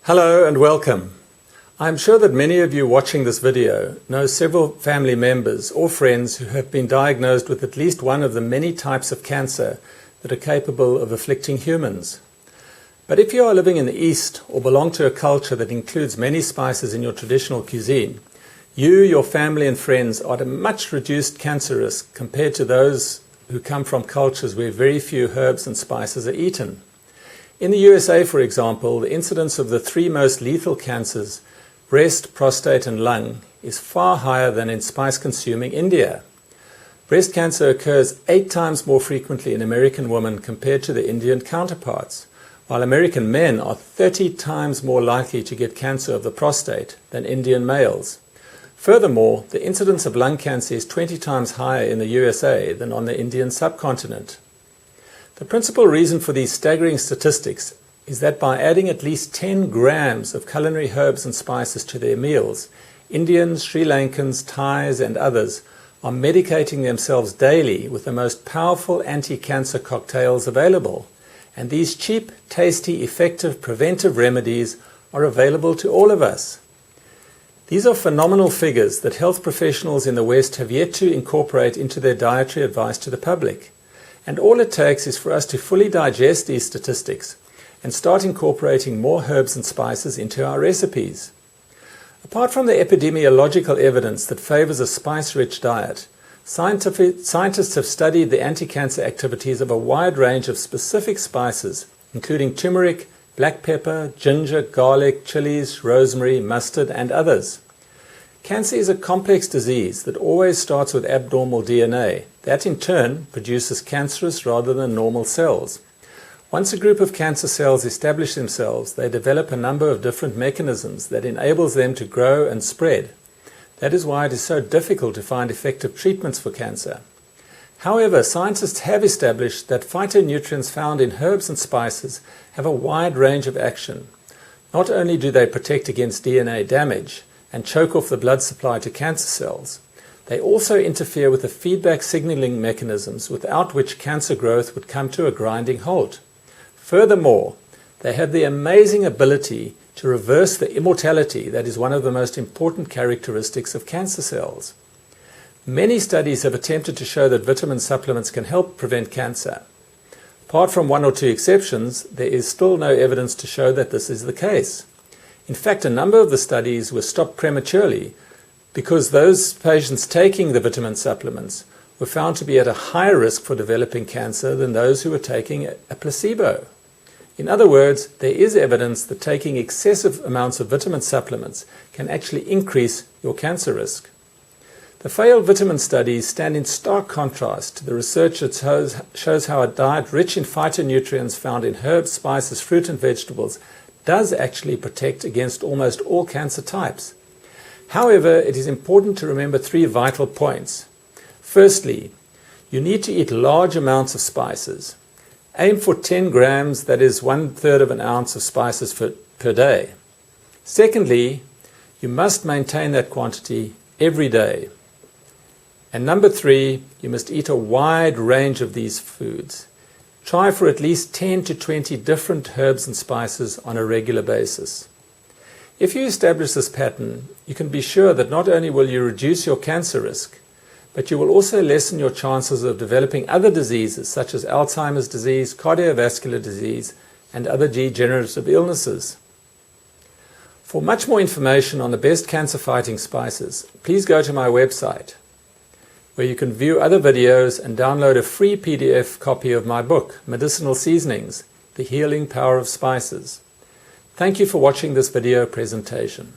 Hello and welcome. I'm sure that many of you watching this video know several family members or friends who have been diagnosed with at least one of the many types of cancer that are capable of afflicting humans. But if you are living in the East or belong to a culture that includes many spices in your traditional cuisine, you, your family and friends are at a much reduced cancer risk compared to those who come from cultures where very few herbs and spices are eaten. In the USA, for example, the incidence of the three most lethal cancers, breast, prostate and lung, is far higher than in spice-consuming India. Breast cancer occurs 8 times more frequently in American women compared to their Indian counterparts, while American men are 30 times more likely to get cancer of the prostate than Indian males. Furthermore, the incidence of lung cancer is 20 times higher in the USA than on the Indian subcontinent. The principal reason for these staggering statistics is that by adding at least 10 grams of culinary herbs and spices to their meals, Indians, Sri Lankans, Thais and others are medicating themselves daily with the most powerful anti-cancer cocktails available. And these cheap, tasty, effective preventive remedies are available to all of us. These are phenomenal figures that health professionals in the West have yet to incorporate into their dietary advice to the public. And all it takes is for us to fully digest these statistics and start incorporating more herbs and spices into our recipes. Apart from the epidemiological evidence that favors a spice-rich diet, scientists have studied the anti-cancer activities of a wide range of specific spices, including turmeric, black pepper, ginger, garlic, chilies, rosemary, mustard, and others. Cancer is a complex disease that always starts with abnormal DNA. That in turn produces cancerous rather than normal cells. Once a group of cancer cells establish themselves, they develop a number of different mechanisms that enables them to grow and spread. That is why it is so difficult to find effective treatments for cancer. However, scientists have established that phytonutrients found in herbs and spices have a wide range of action. Not only do they protect against DNA damage and choke off the blood supply to cancer cells, they also interfere with the feedback signaling mechanisms without which cancer growth would come to a grinding halt. Furthermore, they have the amazing ability to reverse the immortality that is one of the most important characteristics of cancer cells. Many studies have attempted to show that vitamin supplements can help prevent cancer. Apart from 1 or 2 exceptions, there is still no evidence to show that this is the case. In fact, a number of the studies were stopped prematurely because those patients taking the vitamin supplements were found to be at a higher risk for developing cancer than those who were taking a placebo. In other words, there is evidence that taking excessive amounts of vitamin supplements can actually increase your cancer risk. The failed vitamin studies stand in stark contrast to the research that shows how a diet rich in phytonutrients found in herbs, spices, fruit and vegetables does actually protect against almost all cancer types. However, it is important to remember 3 vital points. Firstly, you need to eat large amounts of spices. Aim for 10 grams, that is 1/3 of an ounce of spices per day. Secondly, you must maintain that quantity every day. And number 3, you must eat a wide range of these foods. Try for at least 10 to 20 different herbs and spices on a regular basis. If you establish this pattern, you can be sure that not only will you reduce your cancer risk, but you will also lessen your chances of developing other diseases such as Alzheimer's disease, cardiovascular disease, and other degenerative illnesses. For much more information on the best cancer-fighting spices, please go to my website, where you can view other videos and download a free PDF copy of my book, Medicinal Seasonings: The Healing Power of Spices. Thank you for watching this video presentation.